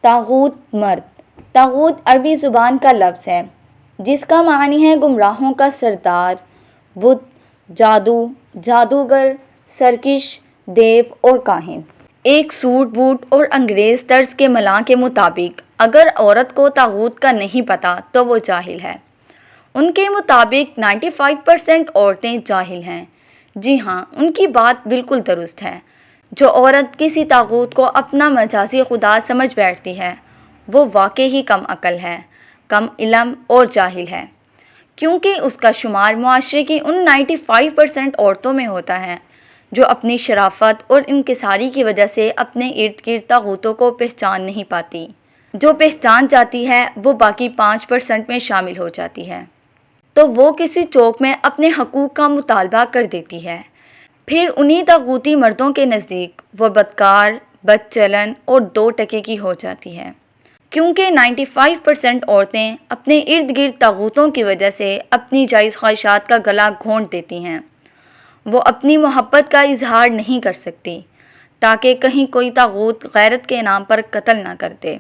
طاغوت مرد۔ طاغوت عربی زبان کا لفظ ہے جس کا معنی ہے گمراہوں کا سردار، بت، جادو، جادوگر، سرکش، دیو اور کاہن۔ ایک سوٹ بوٹ اور انگریز طرز کے ملاح کے مطابق اگر عورت کو طاغوت کا نہیں پتہ تو وہ جاہل ہے۔ ان کے مطابق 95% عورتیں جاہل ہیں۔ جی ہاں، ان کی بات بالکل درست ہے۔ جو عورت کسی طاغوت کو اپنا مجازی خدا سمجھ بیٹھتی ہے وہ واقعی کم عقل ہے، کم علم اور جاہل ہے، کیونکہ اس کا شمار معاشرے کی ان 95% عورتوں میں ہوتا ہے جو اپنی شرافت اور انکساری کی وجہ سے اپنے ارد گرد طاغوتوں کو پہچان نہیں پاتی۔ جو پہچان جاتی ہے وہ باقی 5% میں شامل ہو جاتی ہے، تو وہ کسی چوک میں اپنے حقوق کا مطالبہ کر دیتی ہے۔ پھر انہی طاغوتی مردوں کے نزدیک وہ بدکار، بد چلن اور 2 ٹکے کی ہو جاتی ہے، کیونکہ 95% عورتیں اپنے ارد گرد طاغوتوں کی وجہ سے اپنی جائز خواہشات کا گلا گھونٹ دیتی ہیں۔ وہ اپنی محبت کا اظہار نہیں کر سکتی تاکہ کہیں کوئی طاغوت غیرت کے نام پر قتل نہ کر دے۔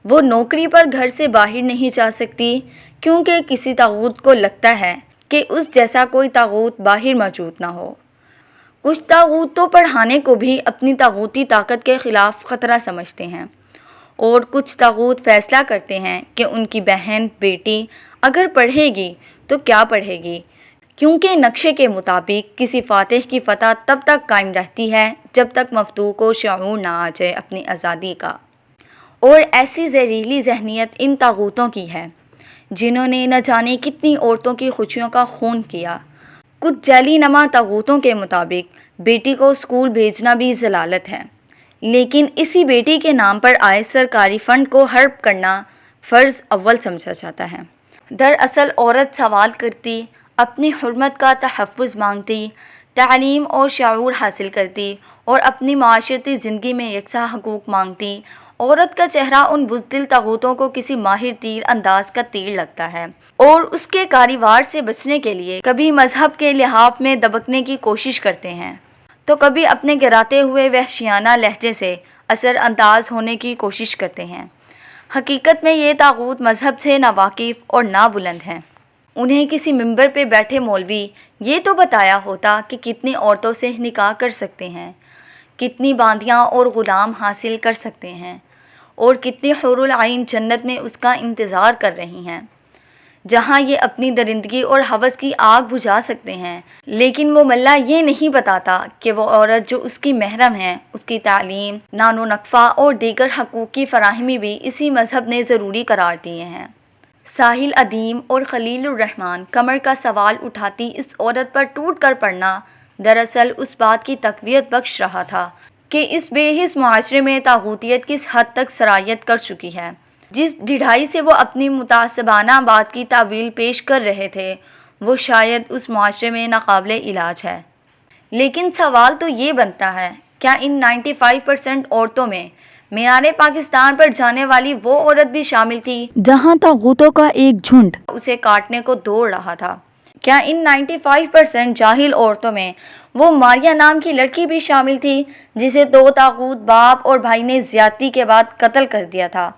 وہ نوکری پر گھر سے باہر نہیں جا سکتی کیونکہ کسی طاغوت کو لگتا ہے کہ اس جیسا کوئی طاغوت باہر موجود نہ ہو۔ کچھ طاغوت تو پڑھانے کو بھی اپنی طاغوتی طاقت کے خلاف خطرہ سمجھتے ہیں، اور کچھ طاغوت فیصلہ کرتے ہیں کہ ان کی بہن بیٹی اگر پڑھے گی تو کیا پڑھے گی، کیونکہ نقشے کے مطابق کسی فاتح کی فتح تب تک قائم رہتی ہے جب تک مفتوح کو شعور نہ آ جائے اپنی آزادی کا۔ اور ایسی زہریلی ذہنیت ان طاغوتوں کی ہے جنہوں نے نہ جانے کتنی عورتوں کی خوشیوں کا خون کیا۔ کچھ جیلی نما طاغوتوں کے مطابق بیٹی کو اسکول بھیجنا بھی ضلالت ہے، لیکن اسی بیٹی کے نام پر آئے سرکاری فنڈ کو ہڑپ کرنا فرض اول سمجھا جاتا ہے۔ دراصل عورت سوال کرتی، اپنی حرمت کا تحفظ مانگتی، تعلیم اور شعور حاصل کرتی اور اپنی معاشرتی زندگی میں یکساں حقوق مانگتی۔ عورت کا چہرہ ان بزدل طاغوتوں کو کسی ماہر تیر انداز کا تیر لگتا ہے اور اس کے کاروبار سے بچنے کے لیے کبھی مذہب کے لحاف میں دبکنے کی کوشش کرتے ہیں تو کبھی اپنے گراتے ہوئے وحشیانہ لہجے سے اثر انداز ہونے کی کوشش کرتے ہیں۔ حقیقت میں یہ طاغوت مذہب سے ناواقف اور نابلند ہیں۔ انہیں کسی منبر پہ بیٹھے مولوی یہ تو بتایا ہوتا کہ کتنی عورتوں سے نکاح کر سکتے ہیں، کتنی باندیاں اور غلام حاصل کر سکتے ہیں، اور کتنی حور العین جنت میں اس کا انتظار کر رہی ہیں جہاں یہ اپنی درندگی اور ہوس کی آگ بجھا سکتے ہیں، لیکن وہ ملا یہ نہیں بتاتا کہ وہ عورت جو اس کی محرم ہے اس کی تعلیم، نان و نقفہ اور دیگر حقوق کی فراہمی بھی اسی مذہب نے ضروری قرار دیے ہیں۔ ساحل ادیم اور خلیل الرحمن قمر کا سوال اٹھاتی اس عورت پر ٹوٹ کر پڑنا دراصل اس بات کی تقویت بخش رہا تھا کہ اس بے حس معاشرے میں طاغوتیت کس حد تک سرایت کر چکی ہے۔ جس ڈھیڑائی سے وہ اپنی متعصبانہ بات کی تعویل پیش کر رہے تھے وہ شاید اس معاشرے میں ناقابل علاج ہے۔ لیکن سوال تو یہ بنتا ہے، کیا ان 95% عورتوں میں معیار پاکستان پر جانے والی وہ عورت بھی شامل تھی جہاں طاغوتوں کا ایک جھنڈ اسے کاٹنے کو دوڑ رہا تھا؟ کیا ان 95% جاہل عورتوں میں وہ ماریا نام کی لڑکی بھی شامل تھی جسے 2 طاغوت باپ اور بھائی نے زیادتی کے بعد قتل کر دیا تھا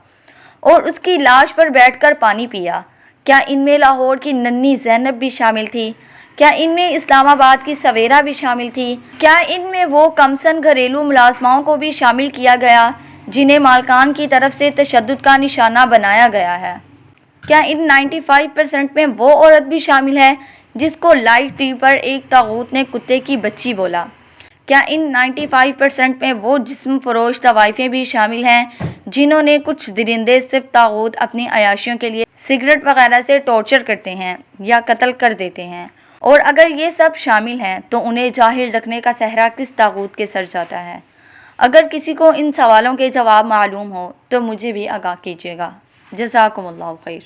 اور اس کی لاش پر بیٹھ کر پانی پیا؟ کیا ان میں لاہور کی ننھی زینب بھی شامل تھی؟ کیا ان میں اسلام آباد کی سویرا بھی شامل تھی؟ کیا ان میں وہ کمسن گھریلو ملازماؤں کو بھی شامل کیا گیا جنہیں مالکان کی طرف سے تشدد کا نشانہ بنایا گیا ہے؟ کیا ان 95% میں وہ عورت بھی شامل ہے جس کو لائیو ٹی وی پر ایک طاغوت نے کتے کی بچی بولا؟ کیا ان 95% میں وہ جسم فروش طوائفیں بھی شامل ہیں جنہوں نے کچھ درندے صرف طاغوت اپنی عیاشیوں کے لیے سگریٹ وغیرہ سے ٹارچر کرتے ہیں یا قتل کر دیتے ہیں؟ اور اگر یہ سب شامل ہیں تو انہیں جاہل رکھنے کا صحرا کس طاغوت کے سر جاتا ہے؟ اگر کسی کو ان سوالوں کے جواب معلوم ہو تو مجھے بھی آگاہ کیجیے گا۔ جزاکم اللہ خیر۔